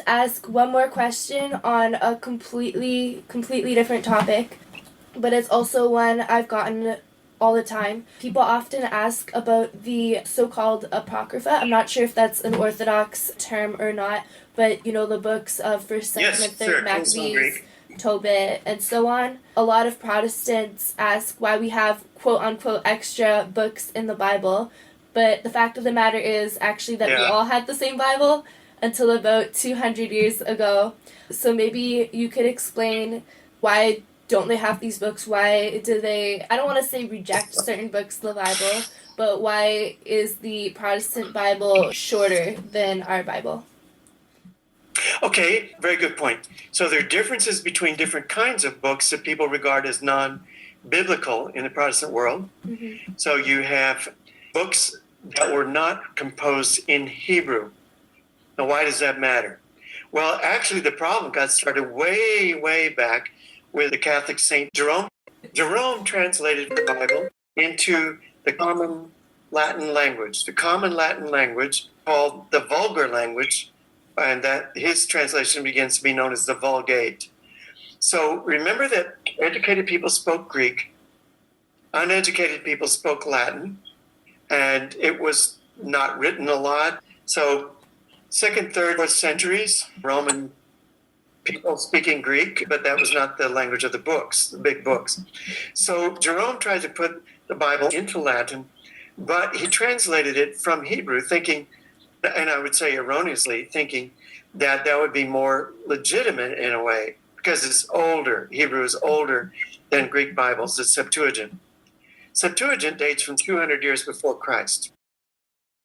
ask one more question on a completely different topic, but it's also one I've gotten all the time. People often ask about the so-called Apocrypha. I'm not sure if that's an Orthodox term or not, but you know, the books of 1st, 2nd, and 3rd Maccabees, Tobit, and so on. A lot of Protestants ask why we have quote-unquote extra books in the Bible, but the fact of the matter is actually that we all had the same Bible until about 200 years ago. So maybe you could explain why don't they have these books? Why do they, I don't want to say reject certain books in the Bible, but why is the Protestant Bible shorter than our Bible? Okay, very good point. So there are differences between different kinds of books that people regard as non-biblical in the Protestant world. Mm-hmm. So you have books that were not composed in Hebrew. Now, why does that matter? Well, actually, the problem got started way, way back with the Catholic Saint Jerome. Jerome translated the Bible into the common Latin language called the vulgar language, and that his translation begins to be known as the Vulgate. So remember that educated people spoke Greek, uneducated people spoke Latin, and it was not written a lot. So 2nd, 3rd, 4th centuries, Roman people speaking Greek, but that was not the language of the books, the big books. So Jerome tried to put the Bible into Latin, but he translated it from Hebrew, thinking, and I would say erroneously, thinking that that would be more legitimate in a way, because it's older. Hebrew is older than Greek Bibles, the Septuagint. Septuagint dates from 200 years before Christ.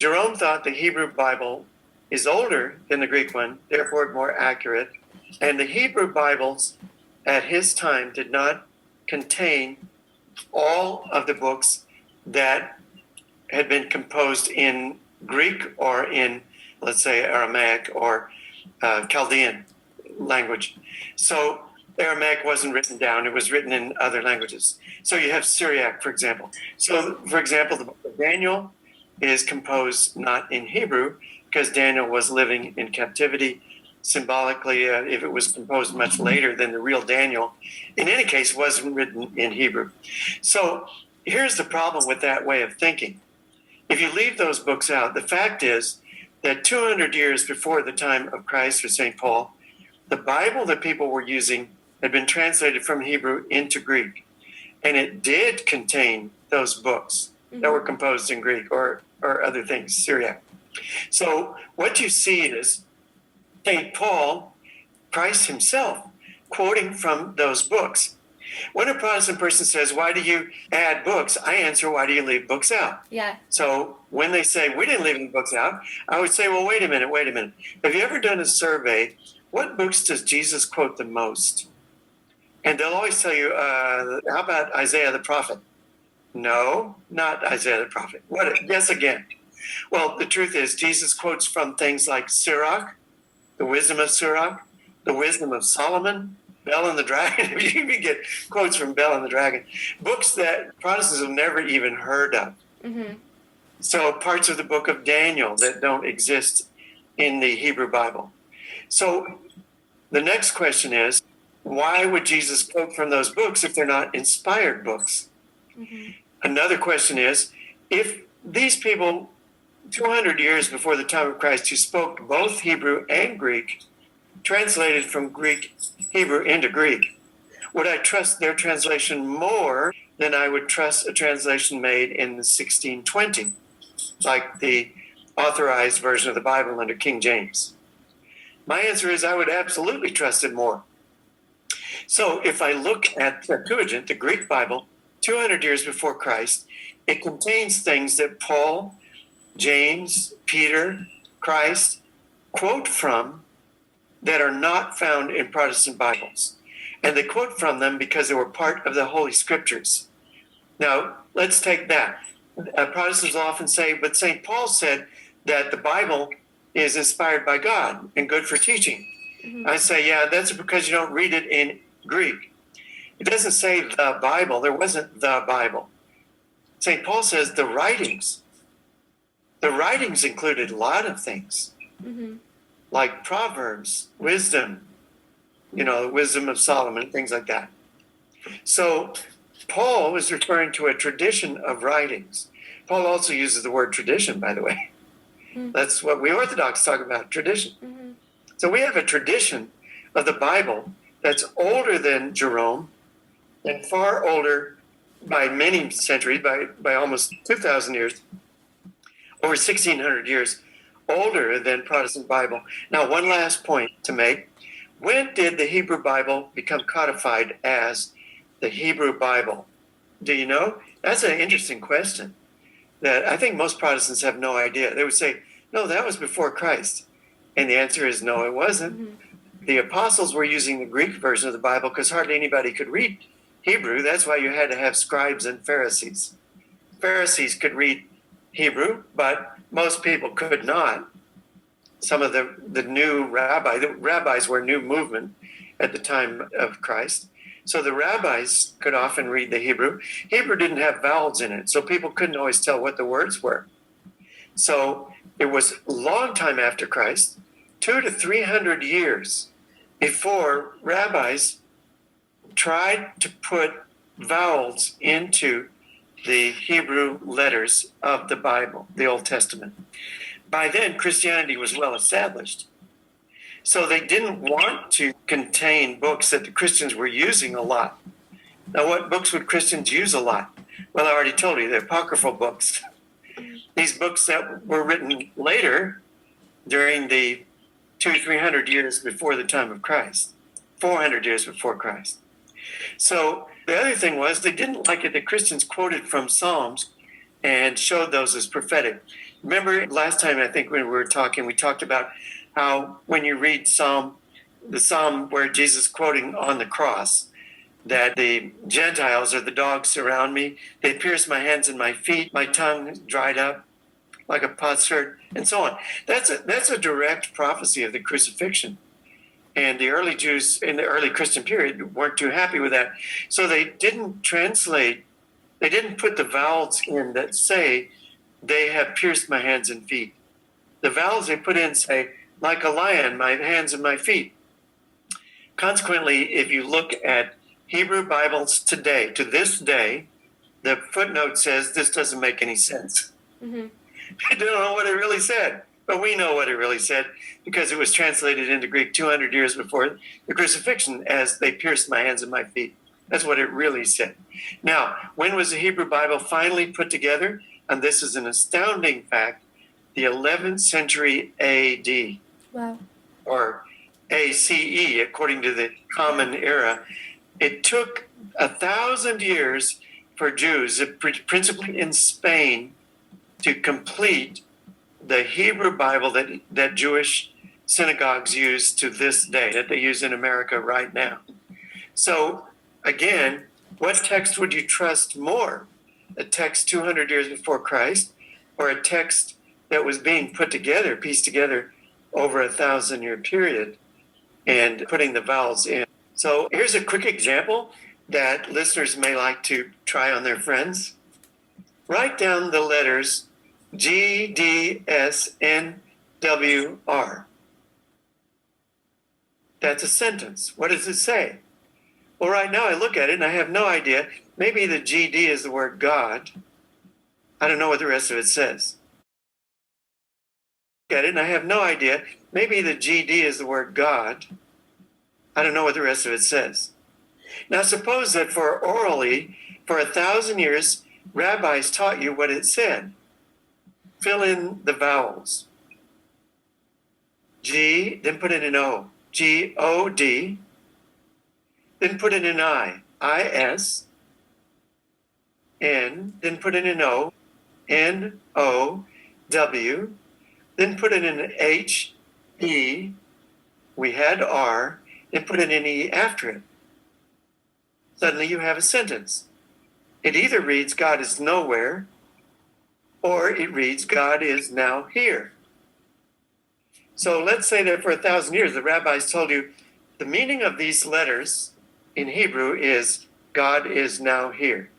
Jerome thought the Hebrew Bible is older than the Greek one, therefore more accurate. And the Hebrew Bibles at his time did not contain all of the books that had been composed in Greek or in, let's say, Aramaic or Chaldean language. So Aramaic wasn't written down. It was written in other languages. So you have Syriac, for example. So, for example, the book of Daniel is composed not in Hebrew, because Daniel was living in captivity. Symbolically, if it was composed much later than the real Daniel, in any case, wasn't written in Hebrew. So here's the problem with that way of thinking. If you leave those books out, the fact is that 200 years before the time of Christ or St. Paul, the Bible that people were using had been translated from Hebrew into Greek. And it did contain those books that were composed in Greek or other things, Syriac. So what you see is St. Paul, Christ himself, quoting from those books. When a Protestant person says, why do you add books? I answer, why do you leave books out? Yeah. So when they say, we didn't leave any books out, I would say, well, wait a minute. Have you ever done a survey? What books does Jesus quote the most? And they'll always tell you, how about Isaiah the prophet? No, not Isaiah the prophet. What? Yes, again. Well, the truth is, Jesus quotes from things like Sirach, the wisdom of Sirach, the wisdom of Solomon, Bel and the Dragon. You even get quotes from Bel and the Dragon. Books that Protestants have never even heard of. Mm-hmm. So parts of the book of Daniel that don't exist in the Hebrew Bible. So the next question is, why would Jesus quote from those books if they're not inspired books? Mm-hmm. Another question is, if these people 200 years before the time of Christ who spoke both Hebrew and Greek, translated from Greek, Hebrew into Greek, would I trust their translation more than I would trust a translation made in 1620, like the authorized version of the Bible under King James? My answer is I would absolutely trust it more. So if I look at Septuagint, the Greek Bible, 200 years before Christ, it contains things that Paul, James, Peter, Christ quote from that are not found in Protestant Bibles. And they quote from them because they were part of the Holy Scriptures. Now, let's take that. Protestants often say, but St. Paul said that the Bible is inspired by God and good for teaching. Mm-hmm. I say, yeah, that's because you don't read it in Greek. It doesn't say the Bible. There wasn't the Bible. St. Paul says the writings. The writings included a lot of things. Mm-hmm. A like Proverbs, wisdom, wisdom of Solomon, things like that. So Paul was referring to a tradition of writings. Paul also uses the word tradition, by the way. Mm-hmm. That's what we Orthodox talk about, tradition. Mm-hmm. So we have a tradition of the Bible that's older than Jerome and far older by many centuries, by almost 2,000 years, over 1,600 years older than Protestant Bible. Now, one last point to make. When did the Hebrew Bible become codified as the Hebrew Bible? Do you know? That's an interesting question that I think most Protestants have no idea. They would say, no, that was before Christ. And the answer is no, it wasn't. Mm-hmm. The apostles were using the Greek version of the Bible because hardly anybody could read Hebrew. That's why you had to have scribes and Pharisees. Pharisees could read Hebrew, but most people could not. Some of the new rabbis were a new movement at the time of Christ. So the rabbis could often read the Hebrew. Hebrew didn't have vowels in it, so people couldn't always tell what the words were. So it was a long time after Christ, 200 to 300 years before rabbis tried to put vowels into the Hebrew letters of the Bible, the Old Testament. By then, Christianity was well established. So they didn't want to contain books that the Christians were using a lot. Now, what books would Christians use a lot? Well, I already told you, they're apocryphal books. These books that were written later during the 200-300 years before the time of Christ, 400 years before Christ. So the other thing was they didn't like it that Christians quoted from Psalms and showed those as prophetic. Remember last time, I think when we were talking, we talked about how when you read the Psalm where Jesus quoting on the cross, that the Gentiles or the dogs surround me, they pierce my hands and my feet, my tongue dried up like a potsherd, and so on. That's a direct prophecy of the crucifixion. And the early Jews in the early Christian period weren't too happy with that. So they didn't put the vowels in that say, they have pierced my hands and feet. The vowels they put in say, like a lion, my hands and my feet. Consequently, if you look at Hebrew Bibles today, to this day, the footnote says this doesn't make any sense. Mm-hmm. They don't know what it really said, but we know what it really said because it was translated into Greek 200 years before the crucifixion as they pierced my hands and my feet. That's what it really said. Now, when was the Hebrew Bible finally put together? And this is an astounding fact, the 11th century AD. Wow. Or ACE, according to the Common Era. It took 1,000 years for Jews, principally in Spain, to complete the Hebrew Bible that Jewish synagogues use to this day, that they use in America right now. So, again, what text would you trust more? A text 200 years before Christ, or a text that was being pieced together over 1,000-year period and putting the vowels in? So here's a quick example that listeners may like to try on their friends. Write down the letters G, D, S, N, W, R. That's a sentence. What does it say? Well, right now I look at it and I have no idea. Maybe the GD is the word God. I don't know what the rest of it says. Look at it and I have no idea. Maybe the GD is the word God. I don't know what the rest of it says. Now suppose that for 1,000 years, rabbis taught you what it said. Fill in the vowels. G, then put in an O. G-O-D. Then put in an I. I-S. N. Then put in an O. N-O-W. Then put in an H. E. We had R. Then put in an E after it. Suddenly you have a sentence. It either reads God is nowhere, or it reads God is now here. So let's say that for 1,000 years, the rabbis told you the meaning of these letters in Hebrew is God is now here.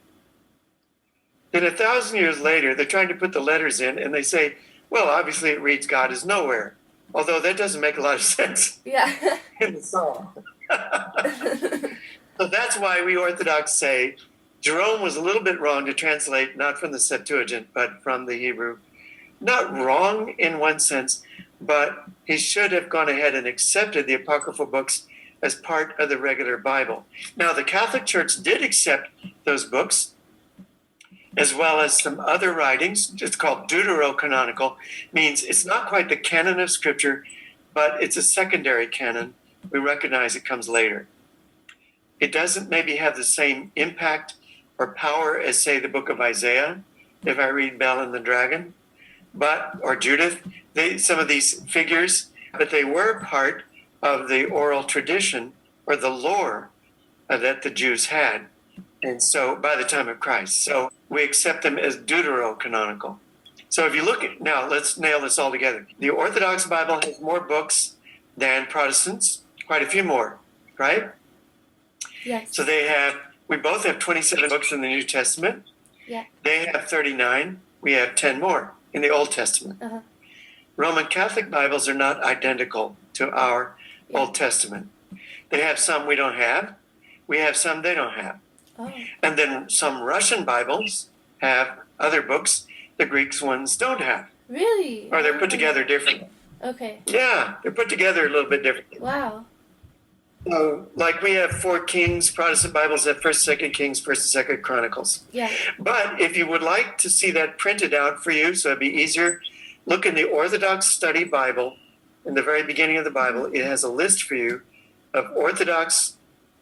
Then 1,000 years later, they're trying to put the letters in and they say, well, obviously it reads God is nowhere. although that doesn't make a lot of sense Yeah. in the song. So that's why we Orthodox say Jerome was a little bit wrong to translate not from the Septuagint, but from the Hebrew. Not wrong in one sense, but he should have gone ahead and accepted the apocryphal books as part of the regular Bible. Now, the Catholic Church did accept those books, as well as some other writings. It's called deuterocanonical, means it's not quite the canon of Scripture, but it's a secondary canon. We recognize it comes later. It doesn't maybe have the same impact or power as, say, the book of Isaiah, if I read Bel and the Dragon, or Judith, some of these figures, but they were part of the oral tradition or the lore that the Jews had. And so by the time of Christ. So we accept them as deuterocanonical. So if you look at, now let's nail this all together. The Orthodox Bible has more books than Protestants, quite a few more, right? Yes. So we both have 27 books in the New Testament. Yeah. They have 39. We have 10 more in the Old Testament. Uh-huh. Roman Catholic Bibles are not identical to our Old Testament. They have some we don't have. We have some they don't have. Oh. And then some Russian Bibles have other books the Greek ones don't have. Really? Or they're put together differently. Okay. Yeah, they're put together a little bit differently. Wow. So, like we have 4 Kings, Protestant Bibles have 1st, 2nd Kings, 1st and 2nd Chronicles. Yeah. But if you would like to see that printed out for you, so it'd be easier, look in the Orthodox Study Bible. In the very beginning of the Bible, it has a list for you of Orthodox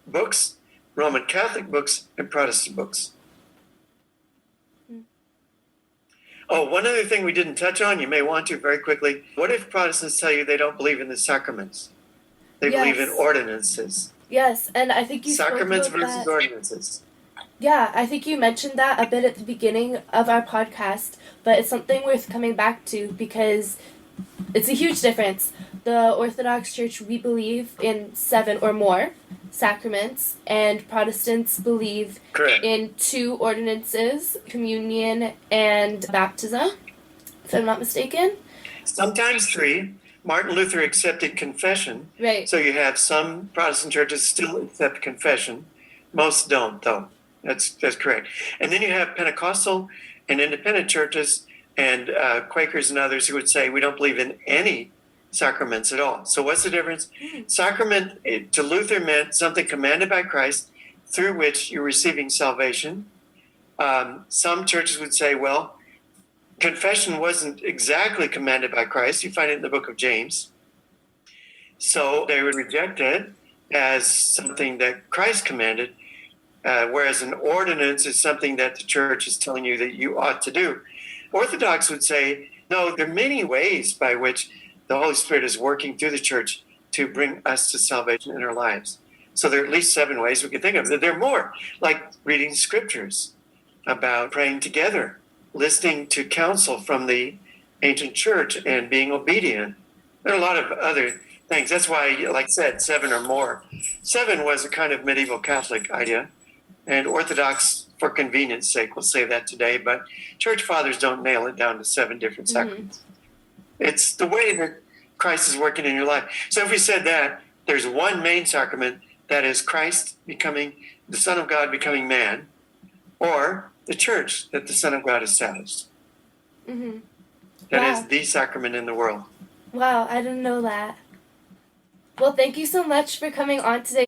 books, Roman Catholic books, and Protestant books. Oh, one other thing we didn't touch on, you may want to very quickly. What if Protestants tell you they don't believe in the sacraments? They believe in ordinances. Yes, and I think you sacraments spoke about versus that. ordinances. Yeah, I think you mentioned that a bit at the beginning of our podcast, but it's something worth coming back to because it's a huge difference. The Orthodox Church, we believe in 7 or more sacraments, and Protestants believe in 2 ordinances, communion and baptism, if I'm not mistaken. Sometimes 3. Martin Luther accepted confession. Right. So you have some Protestant churches still accept confession. Most don't, though. That's correct. And then you have Pentecostal and independent churches and Quakers and others who would say we don't believe in any sacraments at all. So what's the difference? Sacrament to Luther meant something commanded by Christ through which you're receiving salvation. Some churches would say, well, confession wasn't exactly commanded by Christ. You find it in the book of James. So they would reject it as something that Christ commanded, whereas an ordinance is something that the church is telling you that you ought to do. Orthodox would say, no, there are many ways by which the Holy Spirit is working through the church to bring us to salvation in our lives. So there are at least 7 ways we can think of. There are more, like reading scriptures, about praying together, listening to counsel from the ancient church, and being obedient. There are a lot of other things. That's why, like I said, 7 or more. 7 was a kind of medieval Catholic idea, and Orthodox, for convenience sake, will say that today, but church fathers don't nail it down to 7 different sacraments. It's the way that Christ is working in your life. So if we said that, there's one main sacrament, that is Christ becoming, the Son of God becoming man, or the church that the Son of God established. Mm-hmm. That is the sacrament in the world. Wow, I didn't know that. Well, thank you so much for coming on today.